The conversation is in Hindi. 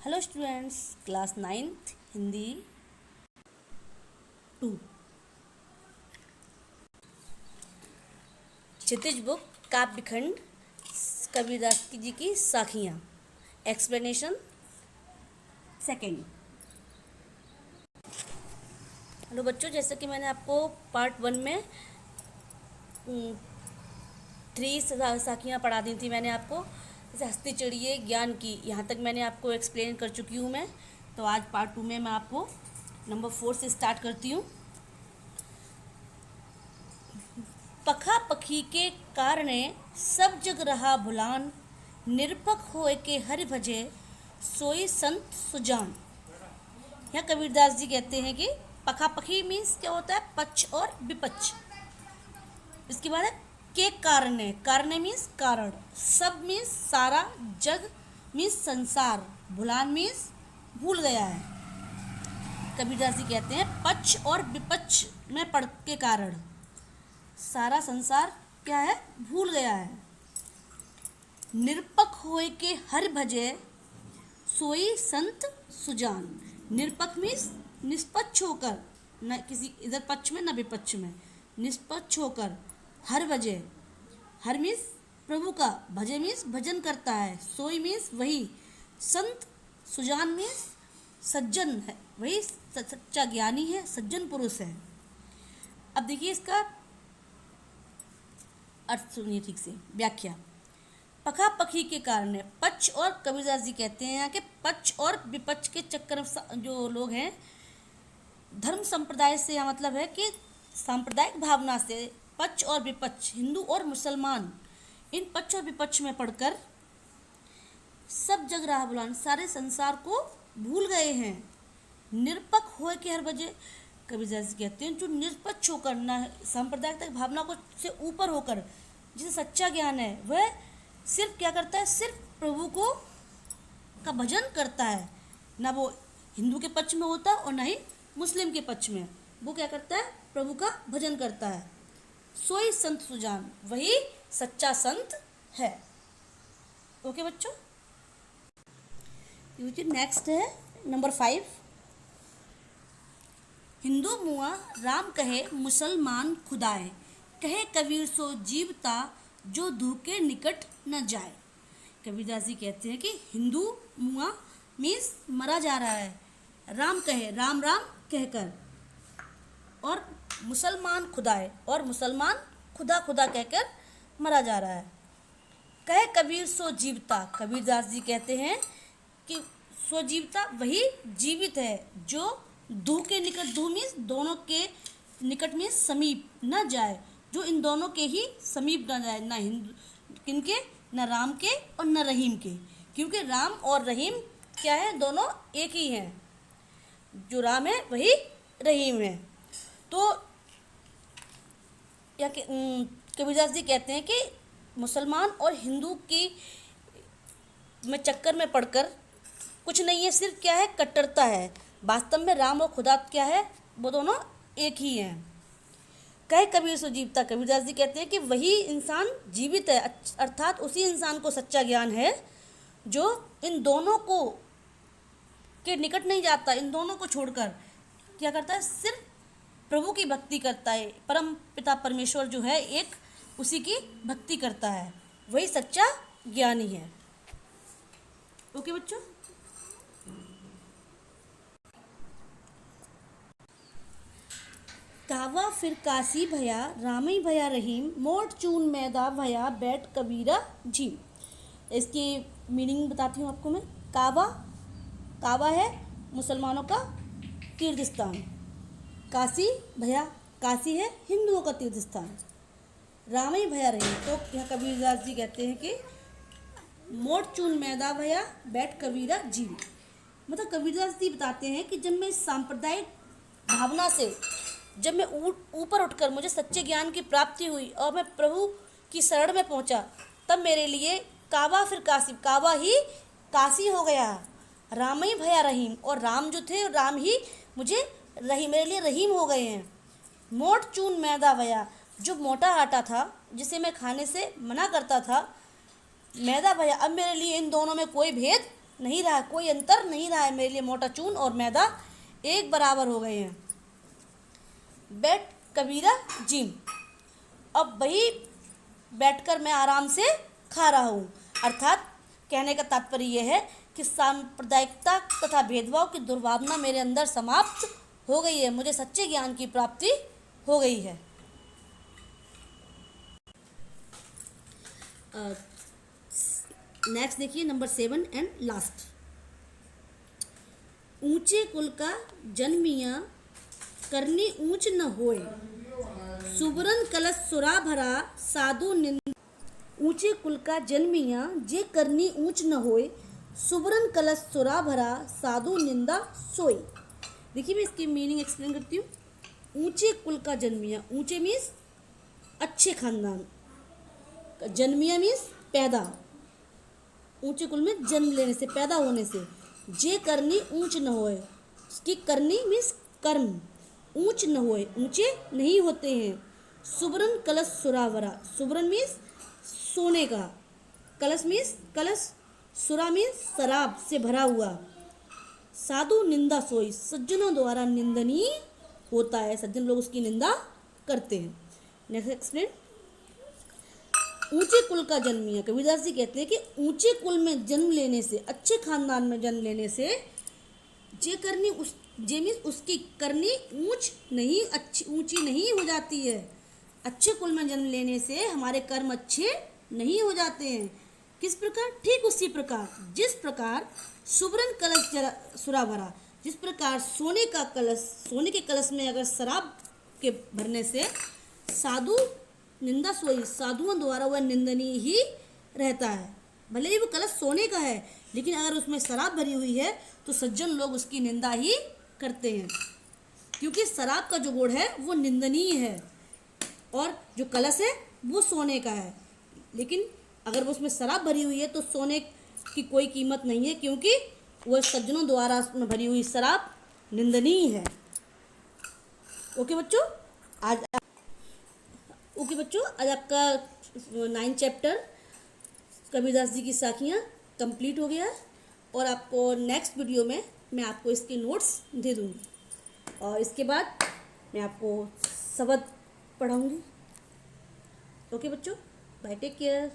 Hello students, class 9th Hindi 2 क्षितिज बुक काव्यखंड कबीरदास जी की साखियाँ। Explanation second. हेलो बच्चों, जैसे कि मैंने आपको पार्ट 1 में 3 साखियाँ पढ़ा दी थी। मैंने आपको जैसे हस्ती चिड़िए ज्ञान की, यहाँ तक मैंने आपको एक्सप्लेन कर चुकी हूँ मैं। तो आज पार्ट 2 में मैं आपको नंबर 4 से स्टार्ट करती हूँ। पखा पखी के कारणे सब जग रहा भुलान, निरपक होए के हरि भजे सोई संत सुजान। यहाँ कबीरदास जी कहते हैं कि पखा पखी मीन्स क्या होता है, पक्ष और विपक्ष। इसके बाद है के कारणे, कारणे मीन्स कारण, सब मीन्स सारा, जग मीन्स संसार, भुलान मीन्स भूल गया है। कबीरदास जी कहते हैं पक्ष और विपक्ष में पड़ के कारण सारा संसार क्या है, भूल गया है। निरपक होए के हर भजे सोई संत सुजान। निरपक मीन्स निष्पक्ष होकर, न किसी इधर पक्ष में न विपक्ष में, निष्पक्ष होकर, हर भजे, हर मीन्स प्रभु का, भजे मीन्स भजन करता है, सोई मीन्स वही, संत सुजान मीन्स सज्जन है, वही सच्चा ज्ञानी है, सज्जन पुरुष है। अब देखिए इसका अर्थ सुनिए ठीक से, व्याख्या। पखा पखी के कारण, पक्ष और कबीरदास जी कहते हैं कि पक्ष और विपक्ष के चक्कर में जो लोग हैं, धर्म संप्रदाय से यह मतलब है कि सांप्रदायिक भावना से पक्ष और विपक्ष, हिंदू और मुसलमान, इन पक्ष और विपक्ष में पढ़कर सब जग राह बुलान, सारे संसार को भूल गए हैं। निरपक होए के हर बजे, कबीरदास जी कहते हैं जो निष्पक्ष होकर, न सांप्रदायिक भावना को से ऊपर होकर, जिसे सच्चा ज्ञान है, वह सिर्फ क्या करता है, सिर्फ प्रभु को का भजन करता है। ना वो हिंदू के पक्ष में होता और ना ही मुस्लिम के पक्ष में, वो क्या करता है, प्रभु का भजन करता है। सोई संत सुजान, वही सच्चा संत है। ओके बच्चों, नेक्स्ट है नंबर 5। हिंदू मुआ राम कहे मुसलमान खुदाए, कहे कबीर सो जीवता जो धूके निकट न जाए। कबीरदास जी कहते हैं कि हिंदू मुआ मीन्स मरा जा रहा है, राम कहे, राम राम कहकर, और मुसलमान खुदाए, और मुसलमान खुदा खुदा कहकर मरा जा रहा है। कहे कबीर सो जीवता, कबीरदास जी कहते हैं कि सो जीवता, वही जीवित है जो धू के निकट, धू मीन्स दोनों के निकट में समीप न जाए, जो इन दोनों के ही समीप न जाए, ना हिंदू किनके, न राम के और न रहीम के, क्योंकि राम और रहीम क्या है, दोनों एक ही हैं। जो राम है वही रहीम है। तो या कबीरदास जी कहते हैं कि मुसलमान और हिंदू की में चक्कर में पड़कर कुछ नहीं है, सिर्फ क्या है, कट्टरता है। वास्तव में राम और खुदा क्या है, वो दोनों एक ही हैं। कहे कबीर सो जीवता, कबीरदास जी कहते हैं कि वही इंसान जीवित है, अर्थात उसी इंसान को सच्चा ज्ञान है जो इन दोनों को के निकट नहीं जाता, इन दोनों को छोड़कर क्या करता है, सिर्फ प्रभु की भक्ति करता है। परम पिता परमेश्वर जो है एक, उसी की भक्ति करता है, वही सच्चा ज्ञानी है। ओके बच्चों, कावा फिर काशी भया रामई भया रहीम, मोट चून मैदा भया बैठ कबीरा झीम। इसकी मीनिंग बताती हूँ आपको मैं। कावा, कावा है मुसलमानों का तीर्थ स्थान, काशी भया, काशी है हिंदुओं का तीर्थ स्थान, रामई भया रहीम, तो यह कबीरदास जी कहते हैं कि मोट चून मैदा भया बैठ कबीरा झीम। मतलब कबीरदास जी बताते हैं कि जब मैं सांप्रदायिक भावना से, जब मैं ऊपर उठकर मुझे सच्चे ज्ञान की प्राप्ति हुई और मैं प्रभु की शरण में पहुंचा, तब मेरे लिए कावा फिर काशी, कावा ही काशी हो गया, राम ही भया रहीम, और राम जो थे राम ही मुझे रहीम, मेरे लिए रहीम हो गए हैं। मोट चून मैदा भया, जो मोटा आटा था जिसे मैं खाने से मना करता था, मैदा भया, अब मेरे लिए इन दोनों में कोई भेद नहीं रहा, कोई अंतर नहीं रहा है मेरे लिए। मोटा चून और मैदा एक बराबर हो गए हैं। बैठ कबीरा जिम, अब वही बैठकर मैं आराम से खा रहा हूँ। अर्थात कहने का तात्पर्य यह है कि सांप्रदायिकता तथा भेदभाव की दुर्भावना मेरे अंदर समाप्त हो गई है, मुझे सच्चे ज्ञान की प्राप्ति हो गई है। नेक्स्ट देखिए नंबर 7 एंड लास्ट। ऊंचे कुल का जन्मिया करनी ऊंच न होए, सुबरन कलश सुरा भरा साधु निंद। ऊंचे कुल का जन्मिया जे करनी ऊंच न होए, सुबरन कलश सुरा भरा साधु निंदा सोई। देखिए मैं इसकी मीनिंग एक्सप्लेन करती हूँ। ऊंचे कुल का जन्मिया, ऊंचे मीन्स अच्छे खानदान, जन्मिया मीन्स पैदा, ऊंचे कुल में जन्म लेने से, पैदा होने से। जे करनी ऊंच न होए, उसकी करनी मीन्स कर्म, ऊंच न होए, ऊंचे नहीं होते हैं। सुबरन कलश सुरावरा, सुबरन मीन्स सोने का, कलश मीन्स कलश, सुरा मीन्स शराब से भरा हुआ। साधु निंदा सोई, सज्जनों द्वारा निंदनीय होता है, सज्जन लोग उसकी निंदा करते हैं। Next explain. ऊंचे कुल का जन्मिया, कबीरदास जी कहते हैं कि ऊंचे कुल में जन्म लेने से, अच्छे खानदान में जन्म लेने से, जे करनी उस जे मीन्स उसकी करनी ऊंच नहीं, अच्छी ऊंची नहीं हो जाती है। अच्छे कुल में जन्म लेने से हमारे कर्म अच्छे नहीं हो जाते हैं। किस प्रकार? ठीक उसी प्रकार जिस प्रकार सुबरन कलश सुरा भरा, जिस प्रकार सोने का कलश, सोने के कलश में अगर शराब के भरने से साधु निंदा सोई, साधुओं द्वारा वह निंदनीय ही रहता है। भले ही वो कलश सोने का है, लेकिन अगर उसमें शराब भरी हुई है तो सज्जन लोग उसकी निंदा ही करते हैं, क्योंकि शराब का जो गुण है वो निंदनीय है और जो कलश है वो सोने का है। लेकिन अगर वो उसमें शराब भरी हुई है तो सोने की कोई कीमत नहीं है, क्योंकि वह सज्जनों द्वारा उसमें भरी हुई शराब निंदनीय है। ओके बच्चों, आज आपका 9 चैप्टर कबीरदास जी की साखियाँ कंप्लीट हो गया। और आपको नेक्स्ट वीडियो में मैं आपको इसके नोट्स दे दूँगी और इसके बाद मैं आपको शब्द पढ़ाऊँगी। ओके बच्चों, बाय, टेक केयर।